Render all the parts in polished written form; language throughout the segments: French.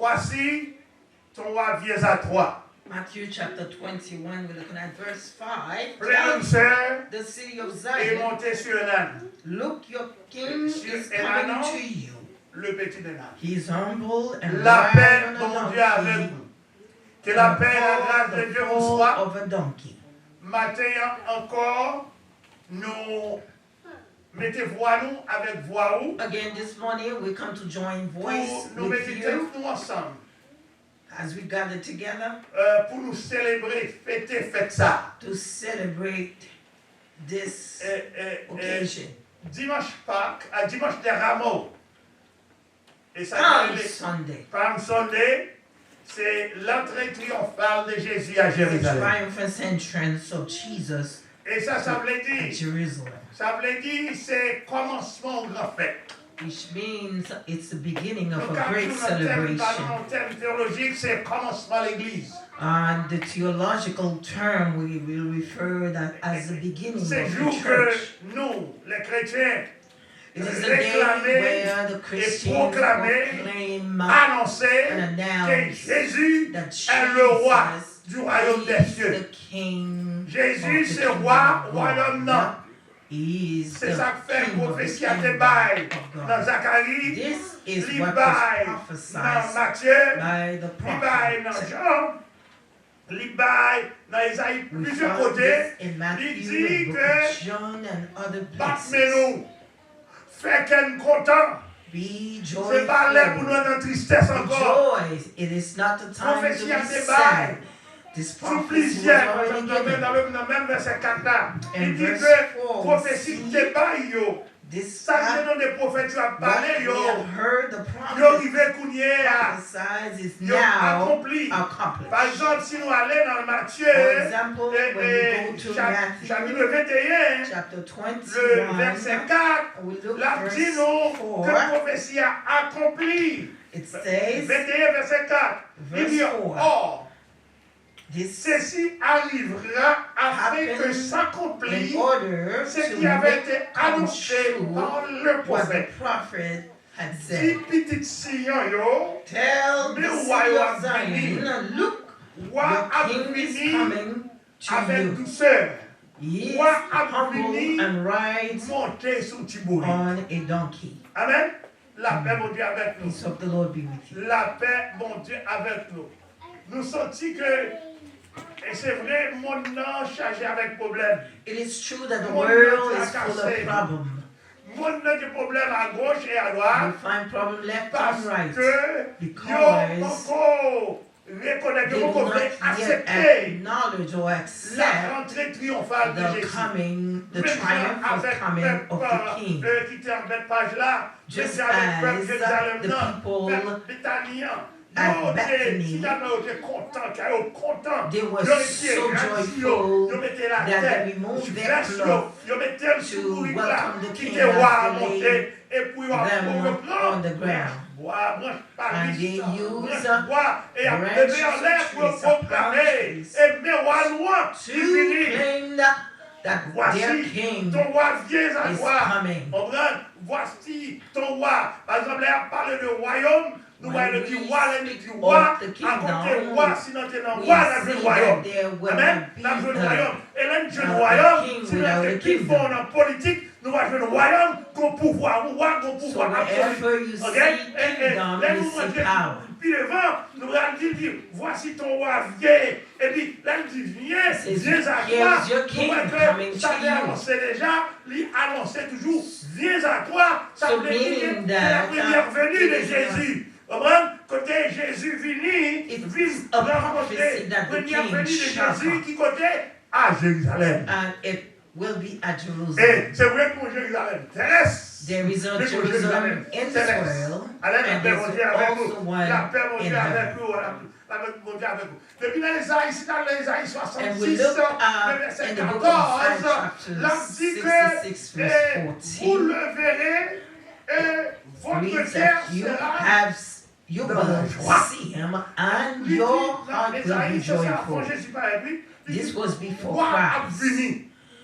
voici ton roi vient à toi. Matthew chapter 21, we're looking at verse 5. Plein de sœurs The city of est Zion, monté sur un âne, look, your king Sur is un coming âne. to you. le petit de l'âne. He is humble and La paix ride de on mon a Dieu avec donkey, vous. Que la and paix et la grâce de the Dieu vous foal soient. of a donkey. Matin encore, nous mettez voix nous avec voix ou Again this morning we come to join voice pour nous with mettre you nous ensemble. as we gather together Pour nous célébrer, fêter, fête ça. to celebrate this occasion. Dimanche Pâques, à dimanche des rameaux. Et ça Palm s'appelle Sunday, Palm Sunday, c'est l'entrée triomphale de Jésus à the Jérusalem. triumphant entrance of Jesus Et ça veut at dire, Jerusalem, c'est commencement au grand fête. which means it's the beginning of Donc, a quand great nous celebration. parlons en termes théologiques, c'est commencement à l'église. And the theological term we will refer that as the beginning C'est of le jour the que church. nous, les chrétiens, It is the day réclamer where the Christians proclamer, proclaim annoncer and que announce Jésus that est le roi Jesus du royaume des is cieux. the king Jésus, of the c'est kingdom roi, of royaume God. non. He is C'est the ça que fait king of the prophétie à kingdom Débaï of dans God. Zacharie, This is Libaï what was dans prophesied Matthieu, by the Libaï dans prophet. Jean, Libaï dans Isaïe, We plusieurs found côtés. this in Matthew, Il dit the book que of John, and other places. Batmez-nous, fait qu'elle content. Be C'est pas l'air pour nous joyful. dans tristesse encore. Rejoice. It is not the time to Prophétie à be Débaï. sad. This Sous prophecy was plusieurs, already given. dans le même verset 4 là, il In dit verse que 4, prophétie we Débaï yo. This Ça c'est dans des prophètes tu as what parlé we yo. have heard the Yo prophet rivé kounye à. prophesies is Yo now accompli. accomplished. Par exemple, si nous allons dans Matthieu, For example, when we go to chapitre Matthew 21, chapter le verset 21, 4, we look la verse dit nous que 4. la prophétie a accompli. It says, 21, verset 4. Il dit, verse 4. or, this ceci arrivera afin que happened in s'accomplisse order ce to qui avait make été come annoncé true par le what the prophète. prophet had Dis said. petit Sion, yo, Tell the Mais city roi of a venu. Zion, look, roi your a king is venu coming to avec you. douceur, He is roi a humble venu and rides monter sur Tibouri. on a donkey. Amen. La paix, mon Dieu, avec nous. Peace of the Lord be with you. La paix, mon Dieu, avec nous. Nous sentons que, et c'est vrai, mon nom chargé avec problème. It is true that the Mon world Dieu, is full of problems. Mon nom de problème à gauche et à We droite. find problem left Parce and right que, because yo, encore, reconnaître, they do encore not yet accepter acknowledge or la accept rentrée triomphale de the Jésus. coming, the Même triumph of avec coming of the King. qui était en belle page là, Just même avec peuple as Jérusalem, the non, people peuple Béthanian, at Bethany, finalement, ils étaient contents, car ils étaient contents. they were Ils étaient so grandios, joyful ils mettaient la that tête, they removed their gracieux, cloth ils mettaient le to sourire là, welcome the qui king était roi à as they monter, et puis on them on reprend. the ground. Bois, branche par And they liste, use branche bois, et à branches lever en l'air of pour trees, proclamer, trees, et mais roi noir, to il finit. claim that their Voici king ton roi vient à is toi. coming. Voici ton roi. Par exemple, là, on parle de royaume. Nous When voyons le we dit roi, le speak dit roi. of the À kingdom, côté roi, sinon tu es dans we roi, dans le see royaume. that there will Amen. not be Dans le a royaume. Et là, nous a royaume. king Sinon, without a c'est qu'ils kingdom. font en politique. Nous voyons le royaume, qu'on pouvoir, roi, qu'on So pouvoir wherever you Ok? see kingdom, Là, you nous see montrons. power. Puis devant, nous allons dire, voici ton roi vient. Et puis là, il dit, viens, Says, viens à toi. here's your king Nous voyons coming que to ça avait you. annoncé déjà, il annonçait toujours, viens à toi. Ça So veut dire meaning que c'est la that, première venue de it is Jésus. Comprenez? Côté Jésus venu, It's vient a rencontrer prophecy that the première king venue de shall Jésus come. qui côté à Jérusalem. And it will be at Jerusalem. Et c'est vrai que Jérusalem terrestre. There is a Mais pour Jerusalem in this céleste. world, Allez, la and paix, mon there's Dieu, avec also vous. one La paix, mon in Dieu, avec heaven. vous. La paix, mon Dieu, avec vous. Depuis dans Isaïe, ici dans l'Isaïe And 66, we look le verset in the book of Isaiah 14, chapter là, dit 66 que verse vous 14, le verrez et votre reads cœur that you sera you de will joie. see him and Lui dit, your dans heart will be Isaïe, c'est ça, avant joyful. Jésus par lui, il dit, This was before roi a Christ. venu.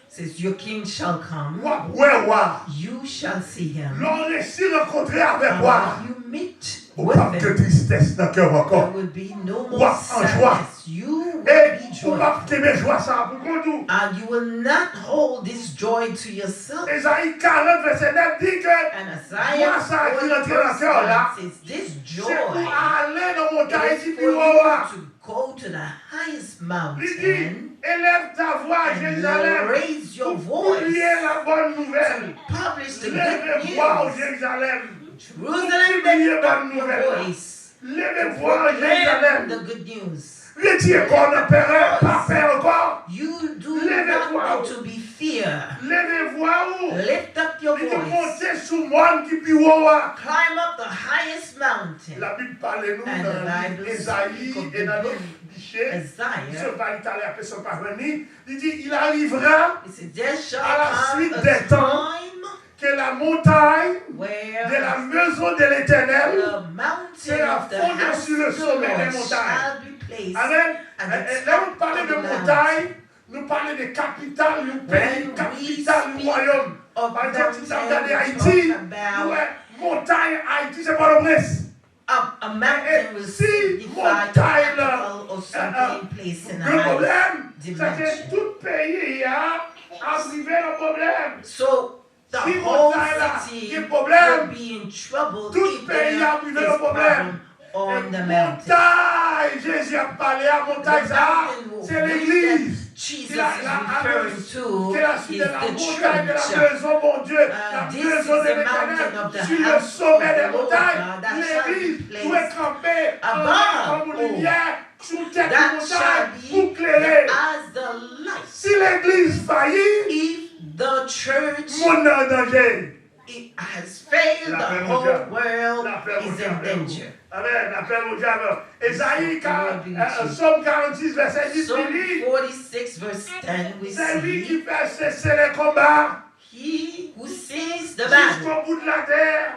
Says your king shall come, Roi, ouais, roi. you shall see him. L'on réussit rencontrer avec And roi. when you meet Ou pas de tristesse dans le cœur There encore. will be no Ou more en joie. sadness. You will Et be ou pas joyful. t'aimer joie ça pour qu'on And you will not hold this joy to yourself. Esaïe 40, verset 9 dit que And Isaiah moi, ça qui 40 rentre dans le verse cœur là, 9 says, this c'est joy pour aller dans mon montagne is qui for plus you haut. là. to go to the highest Il dit, mountain élève ta voix, and Jérusalem, raise your pour voice publier la bonne nouvelle. to publish the good Lève-toi, news. Jérusalem. Jerusalem, lift up your voice. Lève-toi, Proclaim Jérusalem. the good news. Retire qu'on ne paierait pas faire encore. You do Lève-toi. not need to be fear. Lève-toi où? Lift up your Il te voice. monter sous moi qui plus haut. là. Climb up the highest mountain. La Bible parle nous And the dans Bible Ésaïe speak of et the dans book le Biché. Ce Isaiah. va l'Italie après son parvenir. Il dit, il arrivera It says, there shall à la come suite a des temps time que la montagne where de la maison de l'Éternel, the mountain of the fondée house sur le of the sommet des Lord montagnes. shall be placed. Amen. And Et the là, top on parlait of de the montagne, nous parlons de capitale, du pays, When we capitale du speak royaume. of Par exemple, si tu mountain, regardes we Haïti, talk about ouais, montagne, Haïti, c'est pas le prince. a mountain will si signify the montagne, capital or something placed in a Le high problème, c'est que dimension. tout pays a arrivé le problème. So the Si whole montagne là, city il y a problème, will be in trouble tout if pays there a is arrivé le problème. problem on the Et mountain. montagne, Jésus a parlé à montagne, The ça, mountain c'est that l'église. Jesus Il is a referring to c'est la suite is de la the montagne de la church. maison, mon Dieu, la This maison is de the mountain of the l'Éternel, sur le house sommet of des the Lord montagnes, God that shall l'église be doit placed camper above comme une lumière sur tête de that montagne shall pour be éclairer. as the light. Si l'église faillit, If the church mon en danger. it has failed, the La paix whole mondiale. world La paix is mondiale. in danger. Amen, la paix mondiale. Ésaïe, Lord be with you. Psaume 46, verset 10, Psalm il dit, 46 verse 10 we c'est lui qui see, fait cesser les combats he who sees the battle jusqu'au bout de la terre.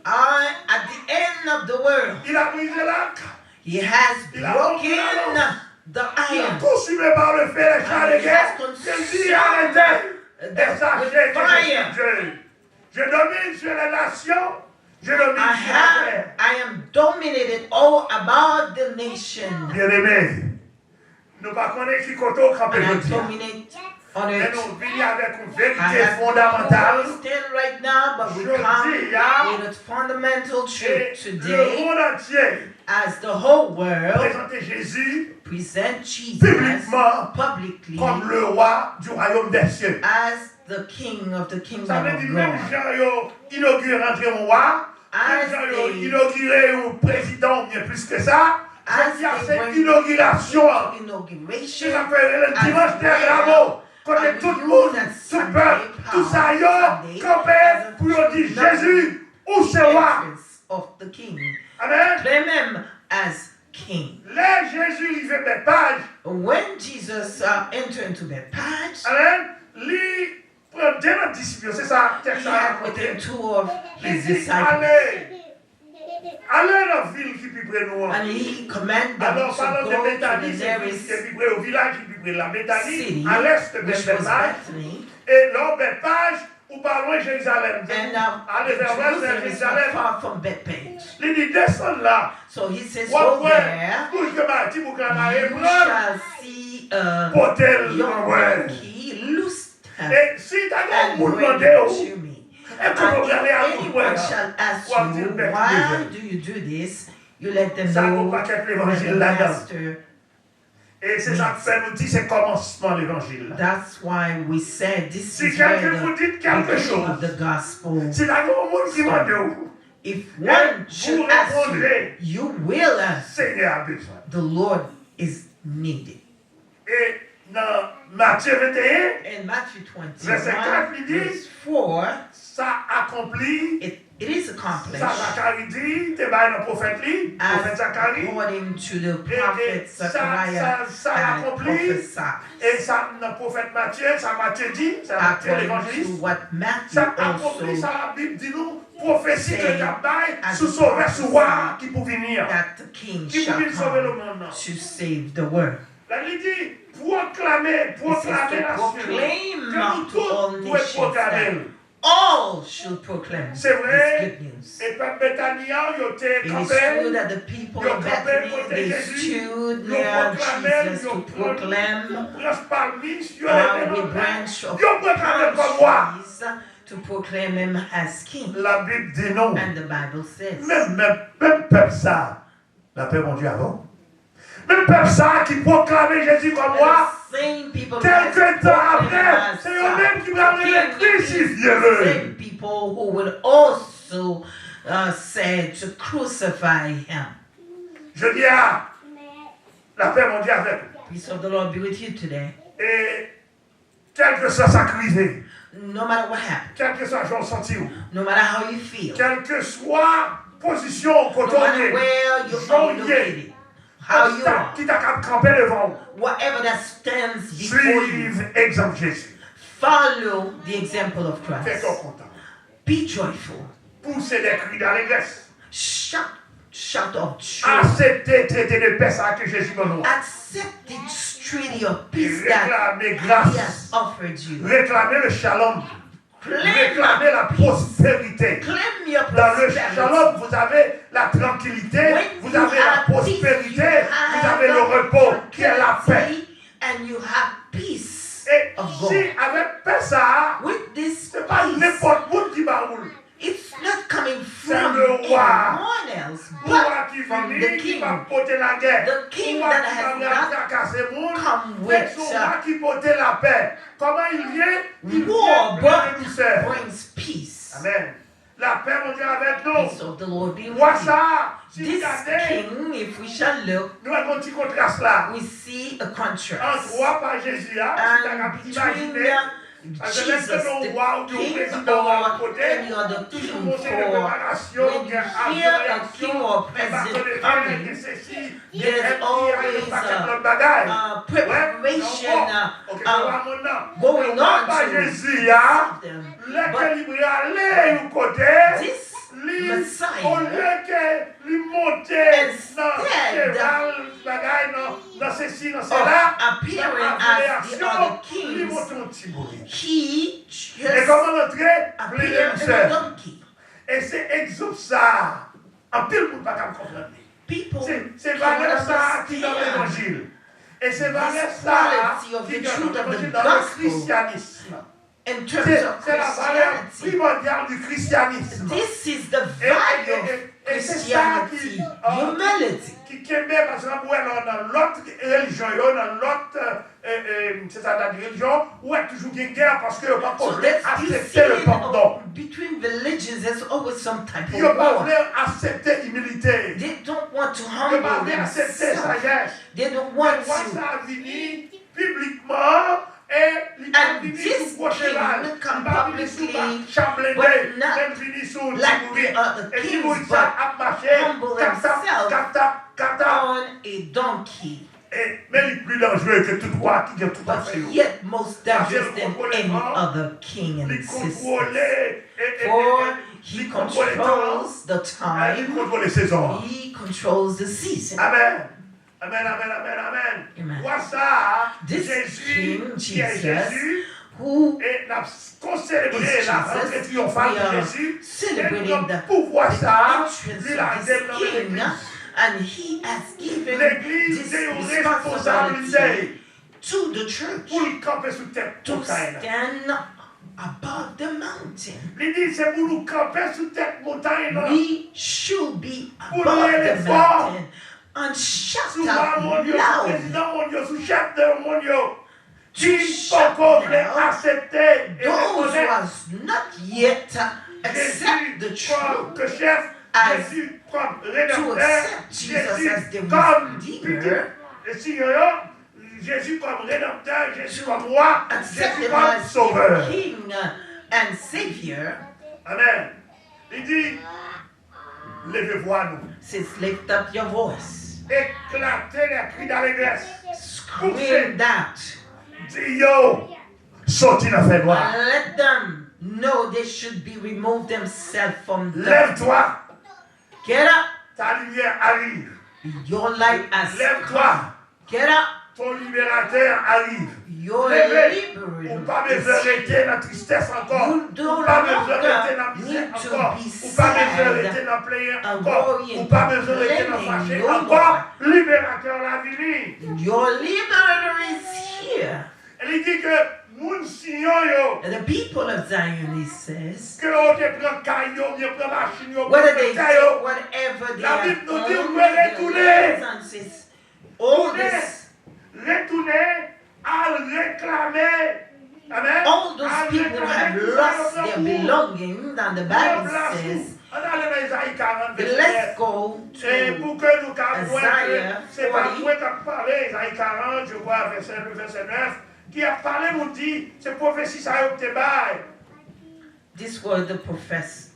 at the end of the world. Il a brisé l'arc. He has Il a broken rompu the Il a iron consumé par le feu les chars de guerre. Je dis arrêtez. Et sachez with que je suis fire. Dieu. Je domine sur les nations. Je domine sur la terre. I am dominated all about the nation. Bien-aimés, nous ne connaissons qui côté au camp And I aujourd'hui. dominate on Mais earth. nous venons avec une I vérité have no fondamentale. understand right now, but we Je come dis, hein, with a fundamental truth Et le today monde entier as the whole world présenter Jésus present Jesus publiquement publicly comme le roi du royaume des cieux. as the king of the Ça kingdom veut of dire même God. gens qui ont inauguré rentrer mon roi, As même gens qui ont they- inauguré un président, bien plus que ça. As Il y a they cette went inauguration to qui inauguration, s'appelle le as dimanche des well, rameaux. Quand and tout le we monde, use that tout Sunday peuple, tout ça, power, yo, Sunday, campé as a pour dire kingdom Jésus, où c'est roi. entrance of the king. Amen. Claim him as king. Là, Jésus, il fait des pages. When Jesus entered into Bethpage, Amen. Lui, prend deux disciples, c'est ça, he texte à had with raconter. him two of Il his dit, disciples. allez dans la ville qui est plus près de nous. And he commanded them Alors, to parlons de go to Béthanie, the c'est qui nearest est plus près au village qui est plus près de la Béthanie, city, à l'est de which was Bethpage. Bethany. Et là, Bethpage, ou pas loin de Jérusalem. And Allez vers l'ouest de Jerusalem is not Jérusalem. far from Bethpage. Il dit, descends là. So he says, Ou go après, there. couche de bâti pour clamer, You prends, shall see a portel, young ouais. donkey, loose her, Et si t'as un and monde bring demandé, it to me. et And tu peux regarder à if tout, anyone ouais. shall ask Ou à dire, you, ben, why do you do this? You let them ça ne know peut pas qu'être that l'évangile the là-dedans. master. Et c'est ça que fait nous dire, c'est commencement de l'évangile. That's why we said this Si is where quelqu'un vous dit the quelque beginning of chose, the gospel. c'est là que monde qui m'a dit, If one should vous ask you, répondrez, you will ask. Seigneur a besoin. The Lord is needed. Et dans Matthieu 21, In Matthew Verset 4, 21, il dit, verse 4, ça accomplit, it is ça accomplished Zacharie dit, t'es bien le prophète li, prophète as Zacharie, according to the et prophet Zechariah ça had accomplit, prophesied. et ça, le prophète Matthieu, ça Matthieu dit, ça Matthieu According to l'évangéliste, what Matthew ça accomplit, also ça la Bible dit nous, prophétie que say Gabaye, as sous sauveur, prophecy sous roi, qui pour venir, that the king qui pour shall venir sauver le come monde. to save the world. Là, il dit, proclamer It says to la proclaim que nous to all tous pouvons proclamer. nations all should proclaim C'est vrai. this good news. Et peuple Béthania, ils étaient It is campés. true that the people Ils of Bethany, they stood Ils near proclamaient, Jesus to proclaim branche palmis, sur with branch of ils proclamaient comme moi. palm trees to proclaim him as king. La Bible dit non. And the Bible says, Même peuple ça, la paix mon Dieu avant. Même peuple ça qui proclamait Jésus comme moi, the same people quelques temps après, c'est eux-mêmes qui m'ont crucifié. same people who will also say to crucify him. Je dis à la paix mon Dieu avec vous. Peace of the Lord be with you today. Et quel que soit sa crise, No matter what happens, quel que soit son sentiment, no matter how you feel, quelle que soit position qu'on no matter where you are located, how you are, qui t'a campé devant, whatever that stands before you, suive exemple Jésus. follow the example of Christ. Fais-toi content. Be joyful. Poussez des cris d'allégresse. Shout of joy. Acceptez, traiter de paix ça que Jésus me doit. Accept the treaty of peace that Réclamez He grâce. has offered you. Réclamez le shalom. Réclamez la prospérité. Claim your Dans le prosperity. shalom, vous avez la tranquillité, vous avez la prospérité, vous avez le repos qui est la paix. And you have peace Et of si God. avec paix ça, With this c'est pas peace, n'importe où qui va rouler. it's not coming C'est from le roi. anyone else, Roi but qui from the vient, qui king. va porter la guerre. The king Roi that qui has va not fracasser le monde. come Mais with son roi qui portait la paix. Comment il vient? Il war, vient plein de douceur. but brings peace. Amen. La paix, mon Dieu, avec nous. Peace of the Lord be with Vois you. ça. Si vous This regardez, king, if we shall look, nous avons un petit contraste là. we see a Entre contrast. roi par Jésus là, si tu as And between imaginé. Parce que Jesus, même que the nos rois ou nos king, présidents à or côté, any other toujours king, monter de for préparation, when qu'il y a you hear a king or president coming, there's always preparation going on to Jésus, them. l'équilibre allé au côté, This au Messiah, lieu que lui monter dans Instead cheval, bagaille, dans ceci, dans of cela, appearing as the other lui kings, monter un petit bruit. he Et just comment entrer? Plein de appeared in a douceur. donkey. Et c'est exemple ça. En pile, vous ne pouvez pas comprendre. People C'est cannot valeur ça qui est dans understand l'évangile. Et c'est valeur this ça quality of qui est the dans truth of the l'évangile, dans le gospel christianisme. in C'est terms of la valeur Christianity. primordiale du christianisme. This is the value of Et c'est ça qui, Christianity, humility. qui aimait, parce que dans l'autre religion, dans l'autre religion, où est toujours une guerre parce que pas So voulu that's you see accepter le pardon. between religions, there's always some type Ils n'ont of pas war. voulu accepter l'humilité. They don't want to Ils n'ont pas humble voulu accepter themselves. sagesse. They don't Mais want moi, to. ça a venu publiquement et il a And venu this sous gros cheval. king come Il a venu sous publicly, chamblédé. but not Il est venu sous like Tibouri. the other Et kings, Tibouri, but ça a marché. humble Cap-tap, himself cap-tap, cap-tap. on a donkey. Mais il est plus dangereux que tout roi qui a tout à But fait. yet most dangerous than any other king and Il system. contrôlait. For he Il contrôlait le temps. controls the Il time, contrôle les saisons. he controls the season. Amen. Amen, amen, amen, amen. Amen. Vois ça. This Jésus, King qui est Jesus, Jésus. who Et nous avons célébré is la rentrée Jesus, triomphale we de are Jésus. Et celebrating nous the pour voir ça, entrance lui l'a of this développé king, l'église. and he has given L'église this est une responsibility responsabilité to the church pour le camper sous tête to montagne. stand above the mountain. Il dit c'est pour nous camper sous tête montagne. We should be Pour above nous aller the fort. mountain and shout Sous la out mondiale, sous loud. président mondial, sous chef de mondial. Qui shout encore voulait now, accepter et Those who reconnaître has not yet accept the Jésus comme truth que chef, as Jésus comme to rédempteur, accept Jesus Jésus as the comme Redeemer, Jésus comme rédempteur, Jésus comme roi, accept Jésus him comme as sauveur. the King and Savior, Amen. Il dit, levez-vous à nous. says, lift up your voice, Éclatez les cris d'allégresse. scream that, Dis yo, sorti dans fait noir. and let them know they should be remove themselves from the. Lève-toi, Get up, ta lumière arrive. your light has Lève-toi, come. Get up, ton libérateur arrive. Your Levez, ou liberator pas is besoin here. rester dans la tristesse encore. You Ou do pas besoin rester dans la not misère need to encore. be Ou pas besoin sad rester dans la plainte and encore. worrying, Ou pas besoin rester dans complaining fâché no encore. Libérateur la vie. Your liberator is here. Elle dit que moun siyon yo. And the people of Zion, he says, Que on te prend caillou, on prend machine, on whether prend they caillou. take whatever they La are Bible nous dit, own, vous pouvez their retourner. licenses, all this, Retourner à réclamer. Amen. all those À people have réclamer lost tout ça, their pour belongings, and the Bible says, on allait dans Isaïe 40, verset let's 9. go Et to pour que nous captions, Isaiah c'est pas 40. moi qui a parlé, Isaïe 40, je vois verset 9, qui a parlé, nous dit, c'est prophétie ça y est, this was the prophecies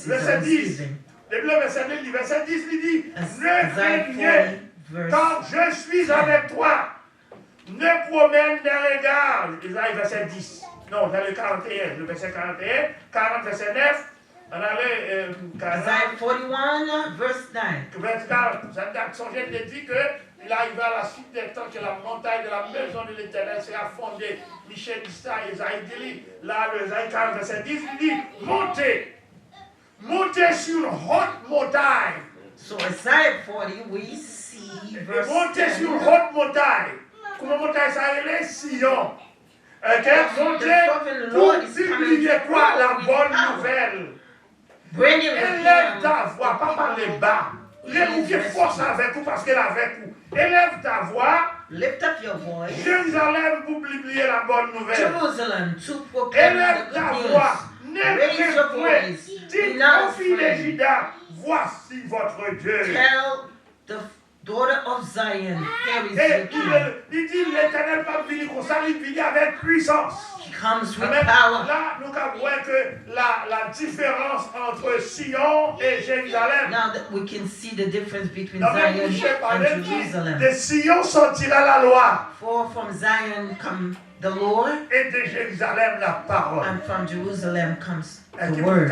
verset I was 10. giving. Le verset 10, verset 10, il dit, ne Isaiah craignez, 40, verse car je suis avec toi. Ne promène des regards. Isaïe verset 10. Non, dans le 41, le verset 41, 40 verset 9. On allait 40. Isaiah 41, verse 9. Verset 40. Son Dieu dit que il arrive à la suite des temps que la montagne de la maison de l'Éternel sera fondée. Michel dit ça, Isaïe dit, là, le Isaïe 40 verset 10, il dit, montez. Montez sur une haute montagne. So Isaiah 40, we see verse Montez 10. sur une haute montagne. Comment montagne ça est Sion. Ok, montez pour publier quoi la bonne nouvelle. Bring him Élève ta voix, pas parler bas. L'écoutez force avec vous parce qu'elle est avec vous. Élève ta voix. Lift up your voice. Jérusalem pour publier la bonne nouvelle. Jerusalem to proclaim Élève the ta good voix. news. Ne Raise your point. voice. Dites Be not aux filles de afraid. Juda, voici votre Dieu. Tell the daughter of Zion, here is Et your king. il dit l'Éternel pas venir comme ça, il vient avec puissance. He comes with Amen. power. Là, nous voyons que la différence entre Sion et Jérusalem. Now that we can see the difference between Dans même Zion Michel and parlait, dit, Jerusalem. de Sion sortira la loi For from Zion come the Lord, et de Jérusalem la parole. and from Jerusalem comes Et the qui word.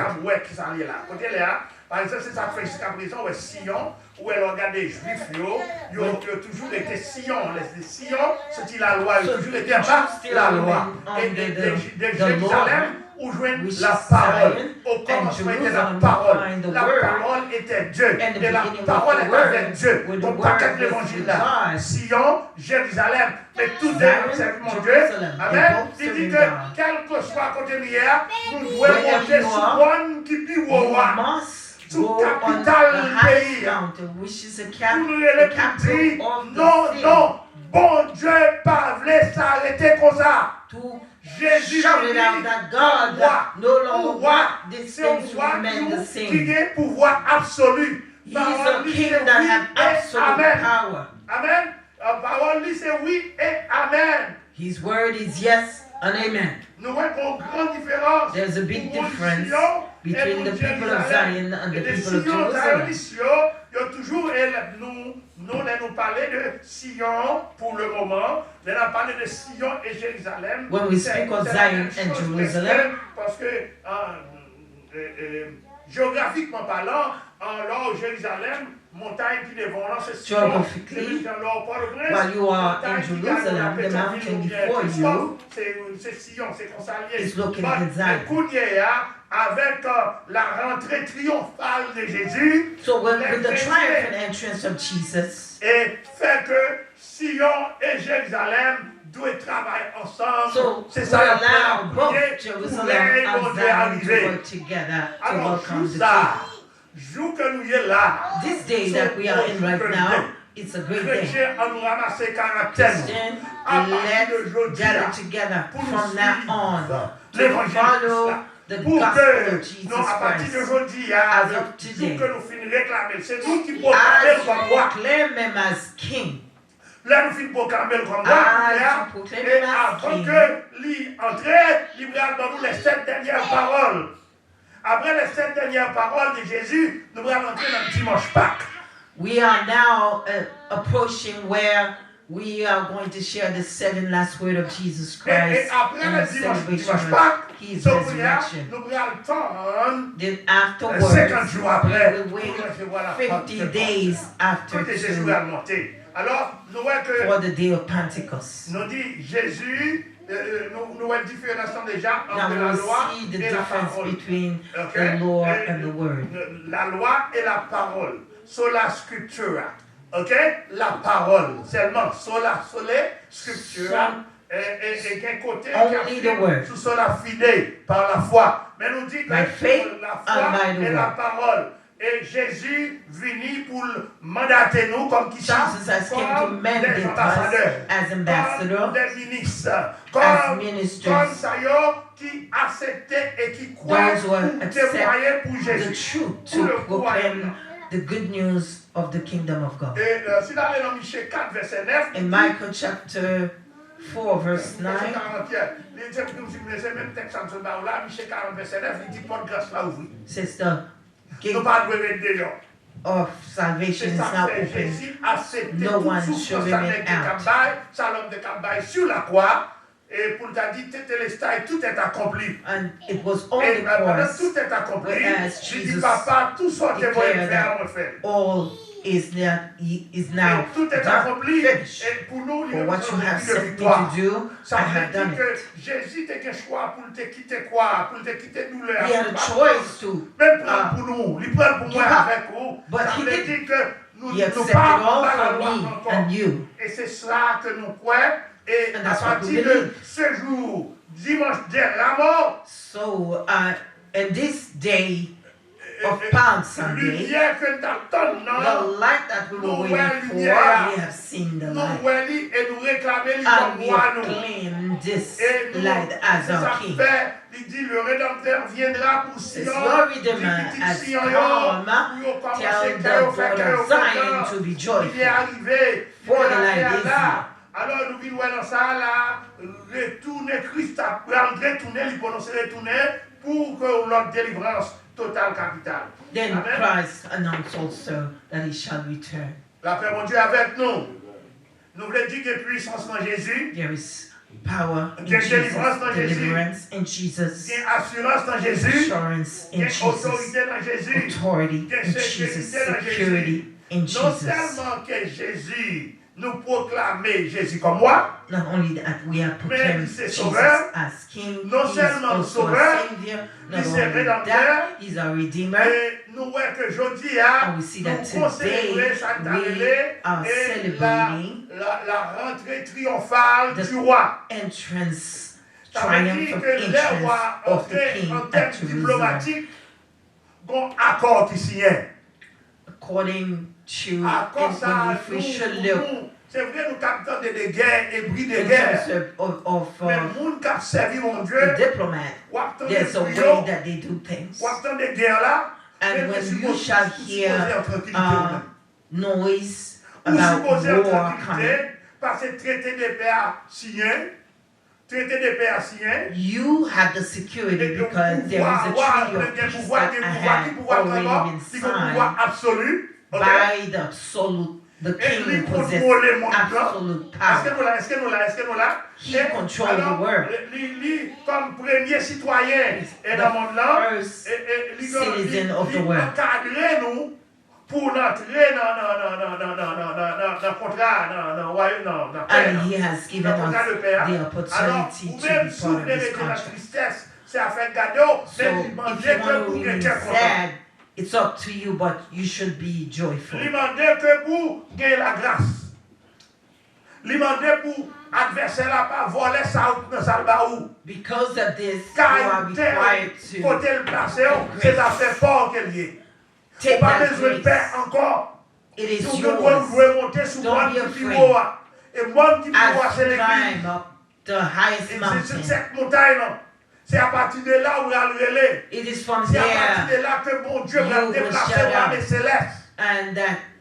qui s'en est là. Côté là, par exemple, c'est ça fait jusqu'à présent, ouais, Sion, où elle regarde les Juifs, ils ont toujours été Sion. Les Sion, c'est la loi, ils ont toujours été pas la loi. Et de Jérusalem, où joignent la parole. Au commencement était la parole. La parole était Dieu. Et la parole est avec Dieu. Donc, pas qu'être l'évangile là. Sion, Jérusalem, mais tous deux servent mon Dieu. Amen. Il dit que, quel que soit côté hier, nous devons monter sur one qui dit Wawa. Sous capitale du pays. Which is the Pour nous les capital petits, of the non, city. non, bon Dieu pas voulu s'arrêter comme ça. To Jésus shout it out that God no longer want these things to remain the qui same. a pouvoir absolu. He is a king that has absolute power. Amen. La parole dit c'est oui et amen. His word is yes and amen. Nous voyons une grande différence. There's a big difference between the people of Zion and the people of Jerusalem. Il y a toujours, nous parler de Sion pour le moment. Nous avons parlé de Sion et Jérusalem. When we speak of Zion and Jerusalem, parce que géographiquement parlant, alors Jérusalem, montagne qui devant c'est Sion. Geographically, while you are in Jerusalem, the mountain before you c'est Sion, c'est qu'on s'allie. is located in Zion. Avec la rentrée triomphale de Jésus, So with the triumphant entrance of Jesus, et fait que Sion et Jérusalem doivent travailler ensemble. so C'est we ça la allow both prière Jerusalem pour and Dieu Zion to arriver. work together to Alors, welcome jour the ça, King. jour que nous y est là, This day that we are in right now, it's a great day. chrétiens à nous ramasser caractère. Christian, À partir let's d'aujourd'hui, gather together pour nous from now on suivre to l'évangile follow Christ. the Pour gospel que, of Jesus non, à partir Christ. d'aujourd'hui, As le of jour today, que nous finissons de réclamer, c'est nous qui proclamons comme as moi. you proclaim him as King, Là, nous finissons de proclamer comme moi. as you proclaim Et him as avant King, que l'y entre, il va nous les 7 dernières paroles. Après les 7 dernières paroles de Jésus, nous allons entrer dans le dimanche Pâques. we are now approaching where we are going to share the 7 last word of Jesus Et Christ après and le the dimanche celebration Pâques, of His nous resurrection. allons attendre Then 50 afterwards, jours après. we will wait pour recevoir la 50 parole. days after Quand Jésus to va monter. Alors, nous voyons que for the day of Pentecost. nous dit Jésus, nous voyons différence déjà Now entre la we loi see the et la difference parole. between Okay? the law and the word. La loi et la parole. Sola scriptura. Ok? La parole. Seulement. Sola, scriptura. Et qu'un côté Only the word. sous sola fide par la foi. Mais nous dit que By faith la and by foi the et la word. parole. Et Jésus venu pour mandater nous comme qui ça? Jesus has came to Comme mandate des us ambassadeurs. as Comme ambassadors, des ministres. as Comme ministers, ça qui acceptaient et qui croient those who pour accept témoigner pour the Jésus. truth Pour to le proclaim the good news of the kingdom of God. Et si vous allez dans Michée 4, verset 9, In Micah chapter 4, verse 9, c'est même texte en ce là, Michée 40, verset 9, il dit pas de grâce là ouvri. says the Nous gate pas de dehors. of salvation C'est is ça now que open. Jésus a accepté No toute one souffrance shall remain avec des out. cabaye, ça l'homme de cabaye sur la croix. Et pour t'a dit, tout est accompli. And it was on Et the pendant cross, tout est accompli, whereas il dit, Jesus papa, tout ce que vous declared faire, that on fait. all is now Et tout est done, accompli. finished. Et pour nous, For what you have de sent me victoire. to do, Ça I veut have done dire que it. Jésus t'a qu'un choix pour te quitter quoi? Pour te quitter douleur. He had a choice to, Même prendre pour nous, il prend pour moi give up. avec vous. But Ça he veut didn't. dire que nous He ne accepted pas all la for loi me encore. and you. Et c'est cela que nous croyons. Et And à that's what we partir de believe. ce jour, dimanche de la mort, So, and this day of Palm Sunday, lumière que nous attendons, the light that we were waiting for, we have seen the nous light. voyons et nous réclamons And comme we roi have nous. claimed this Et nous, light as c'est our ça king. fait, il dit le Rédempteur viendra pour Says Sion. your Redeemer dit, has Sion, come. pour commencer, Tell the faire daughter of Zion to be il est joyful. arrivé. For il est the arrivé light is là. Alors nous vivons dans ça là, retourner Christ, retourner, il prononce retourner pour que notre délivrance totale capitale. Then Amen. Christ announced also that he shall return. La paix, mon Dieu, avec nous. Nous voulons dire qu'il y a puissance dans Jésus, There is power in il y a Jesus, délivrance dans Jésus, deliverance in Jesus, il y a assurance dans Jésus, assurance il y in a Jesus, autorité dans Jésus. authority in Jesus, security in Non Jesus. seulement que Jésus nous proclame Jésus comme moi, Not only that we are proclaimed Mais c'est Jesus sauveur, as King, non He's seulement also sauveur, a Savior, mais not c'est only rédempteur, that, He's a Redeemer. et nous voyons que aujourd'hui, And we see nous that today we are celebrating la rentrée triomphale the du roi. entrance, Ça veut dire triumphant que les entrance rois of the King en at termes Jerusalem, diplomatiques, un accord qui signe. according to Accord ça, if we should look c'est vrai, nous captons des guerres et bris de in guerre. terms of Mais le monde qui a servi mon Dieu, the diplomat, ou attend there's a des way bouillons, that they do things. ou attend des guerres là, And when you shall hear noise ou about supposé en war coming, tranquillité, parce que traité de paix à signer, traité de paix à signer, you have the security because there is a treaty of peace that had already been signed absolu, by the absolute, the king who possesses absolute power. Est-ce que nous là? He controls the world. Lui, comme premier citoyen et dans le monde là, First citizen of the world. encadrer nous pour entrer dans le contrat, dans la paix. And he has given us the opportunity to be part of this contract. Tristesse, c'est à faire cadeau, So mais if il you demandait want que to vous remain étiez content. sad, it's up to you, but you should be joyful. Il demandait que vous ayez la grâce. Il demandait pour adversaire là pas voler ça dans sa baou. Because of this, you Car are required il faut to le placer, c'est affaire fort qu'elle y est. take Pas that besoin de grace. paix encore. It is Donc, yours. vous pouvez monter sur Don't moi be qui afraid. haut. Et moi qui As haut, c'est you l'église. climb up the highest Et c'est sur mountain, cette montagne, non. C'est à partir de là où il a relé. it is from C'est à partir there de là que mon Dieu you va will déplacer shut l'armée up. céleste. and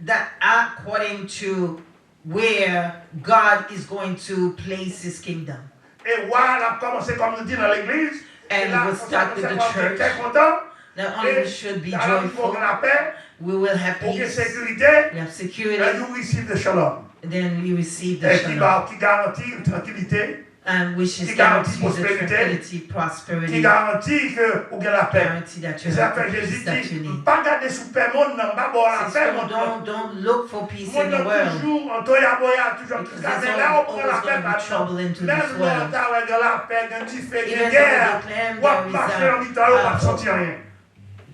that according to where God is going to place his kingdom. Et voilà, commencé comme nous dit dans l'église. And we'll start with the church. Très content. Not only we should be Alors, il faut joyful, la paix, we will have pour que peace, sécurité, we have and security, you receive the shalom. then we receive the Et shalom. qui garantit une tranquillité And which is Qui garantit guarantees the prospérité. tranquility, Qui prosperity, garantit que vous avez la paix. guarantee that C'est you ça have que the Jésus peace that you dit, need. pas garder sous paix, monde n'a pas bon la Says, paix, so monde don't look for peace in monde the world, toujours en toya boya, toujours because mais there's là on prend always la paix going to be maintenant. trouble into Même this quand world. tu as de la paix, quand tu fais Even des guerres, though they claim ou à there is marcher en mi-temps, on va sentir rien.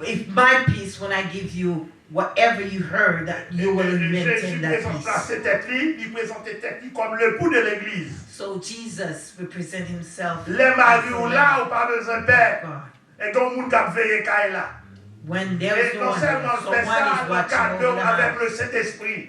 if my peace, when I give you whatever you heard, that you will maintain Jésus that présente là, peace. c'est tête-li, il présente tête-li comme le pouls de l'église. So Jesus represent himself Les maris as ou the là, Lamb ou pas besoin de of paix. God. Et donc, moun kap veye kay là. When there Et is no non one, seulement there, fait someone ça, is le watching cadeau over the avec house. le Saint-Esprit.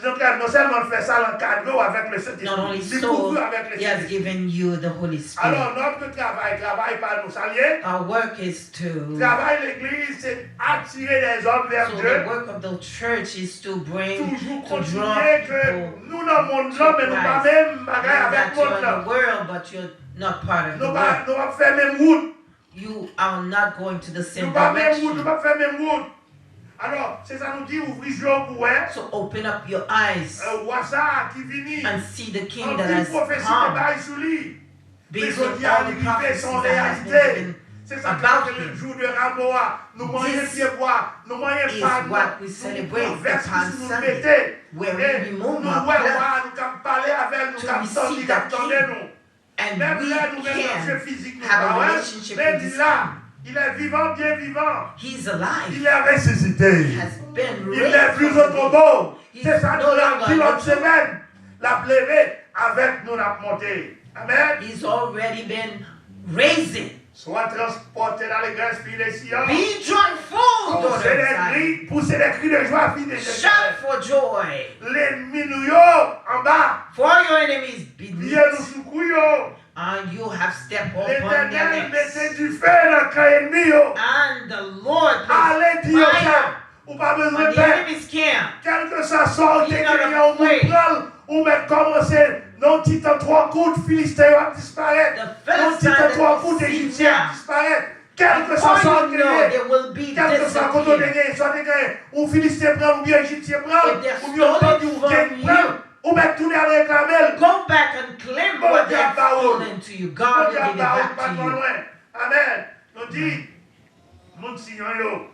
Non seulement fait ça, le cadeau avec le Not only Saint-Esprit, il so, pourvu avec le he has Saint-Esprit. given you the Holy Spirit. Alors, notre travail par nous s'allier. Our work is to, Travail de l'église, c'est attirer les hommes vers so Dieu. the work of the church is to bring, Toujours to draw continuer que people nous dans le monde là, mais nous pas même bagaille know avec that le monde you're in là. the world, but you're not part of the Nous world. pas faire même route. You are not going to the same Nous pas même route, nous direction. pas faire même route. Alors, c'est ça nous dit, ouvrir les yeux pour voir. So open up your eyes Voir ça qui vient. and see the King En that plus, has prophétie come de bail sous lui. Mais based je on dis à all the l'unité prophecies sont that has been réalité. given C'est ça about que le him. jour de Ramoa, nous moyens pieds bois, nous moyens Is pas what we celebrate nous verse upon nous Sunday, mettez. where we Et remove nous our ouais, clothes nous cap parler avec nous to cap receive sortir the cap tendre King. nous. and Même we là nous même marché can physique nous have a pas ouais. relationship Mais with dit this là, il est vivant, bien vivant. He's alive. Il est ressuscité. Has been Il n'est raised plus from the autre dead. mot. He's C'est ça no nous l'a longer dit l'autre neutral. semaine. La plébé avec nous l'a monté. Amen. He's already been raising. Sois transporté dans les grands filles des Sion. Be joyful, daughter Poussez of des Zion. cris, poussez des cris de joie, fille des Shout for joy. L'ennemi nous yo en bas. For your enemies beneath. Viens nous secourir. And you have stepped upon L'Éternel their necks. mettez du feu dans le camp ennemi. And the Lord Allez placed dire ça. fire Ou pas besoin on de the paix. enemy's camp. Quel que ça sorte, Be t'es not crié au afraid. monde, ou même commencer. Non, titan 3 coups, Philistin va disparaître. The Non, Philistine titan 3 that coups, you see Égyptien va now. disparaître. Quel que ça Before sorte, you know, there will be quel que soit côté de disappear. gagner, soit de gagner, ou Philistin prend, ou bien Égyptien prend, If they're ou bien stolen Bandi ou from Ken you, prend, ou bien tourner à réclamer. Go back and claim Bon what they Dieu, have parole. stolen to you. God will give it back Pas to trop you. loin. Amen. Nous dit, nous signons,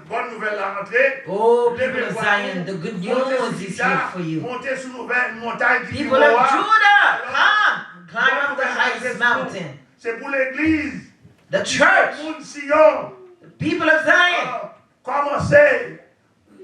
bonne nouvelle à rentrer. Oh, people of Zion, the good news is here for you. Montez sur une montagne qui People of Judah, come, climb up the highest mountain. C'est pour l'église. The church, Moun Sion. people of Zion. Commencez,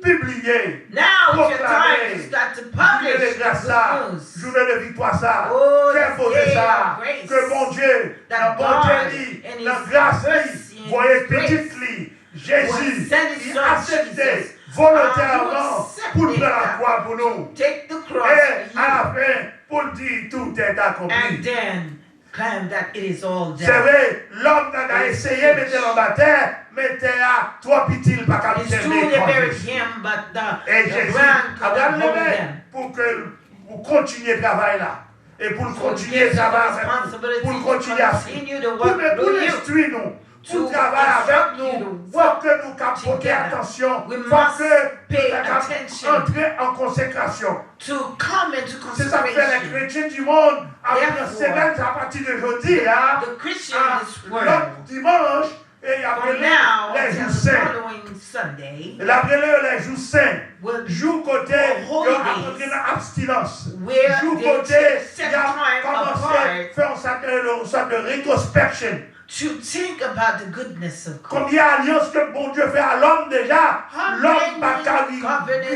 publier. Now it's your time to start to publish Journée de grâce ça. the good news. Journée de victoire ça. Oh, Qu'est-ce the que day ça? of grace. Que mon Dieu, That la God bonté li, and la His grâce mercy li, and voyez His grace petite li, Jésus, sent His il Son acceptait Jesus. volontairement accepted pour prendre la that. croix pour nous. Take the cross Et for à you. la fin, pour dire tout est accompli. And then claim that it is all C'est done. vrai, l'homme a essayé de mettre l'homme à terre, mais t'es à trois petits, pas qu'à It's true they buried him, but Et the Jésus ground a couldn't hold levé them. pour que vous continuez le travail là. Et pour So continuer it le gives you travail the avec nous. responsibility Pour to continuer à continue the Pour work pour through you. l'instruire nous. Pour To travailler avec instruct you nous. to Faut work que nous capoter together. attention. We Faut must que pay nous attention. entrer en consécration. To come into C'est ça que fait les consecration. chrétiens du monde. Après la Therefore, semaine, à partir d'aujourd'hui, hein, The Christian à in this l'autre world, dimanche, et from après now les till jours the saints. following Sunday, Et après les jours saints. will be Jour côté, For il y holy a apporté une abstinence. where Jour they côté, take il set y a time commencé apart à faire une sorte de rétrospection. to think about the goodness of God. Combien d'alliances que bon Dieu fait à l'homme déjà, How l'homme many pas qu'à covenant lui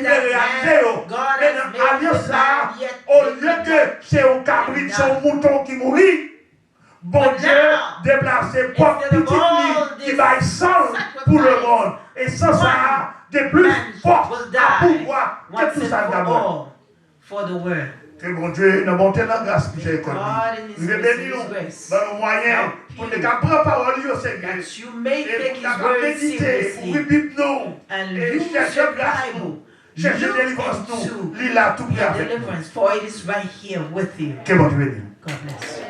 that réaliser. man, God Mais has dans made l'alliance with là, man, yet au they lieu did que not. c'est un cabrit, c'est un mouton qui mourit, bon But Dieu now, déplace ses propres instead of petites all lignes qui this va sang pour le sacrifice, monde. Et sans ça, de plus man fort will à die pouvoir que once tout and ça for d'abord. all for the world. Que mon Dieu, nous montons la grâce que j'ai connue. God in His Nous mercy bénissons and His grace. dans nos moyens Help pour you. ne pas prendre parole au Seigneur. That you may Et take pour His ne word méditer, pour seriously Bible nous. and Et use chercher your grâce Bible. nous. Chercher Look délivrance nous. into Lis là tout près your avec nous. deliverance, for it is right here with you. Que mon Dieu bénisse. God bless.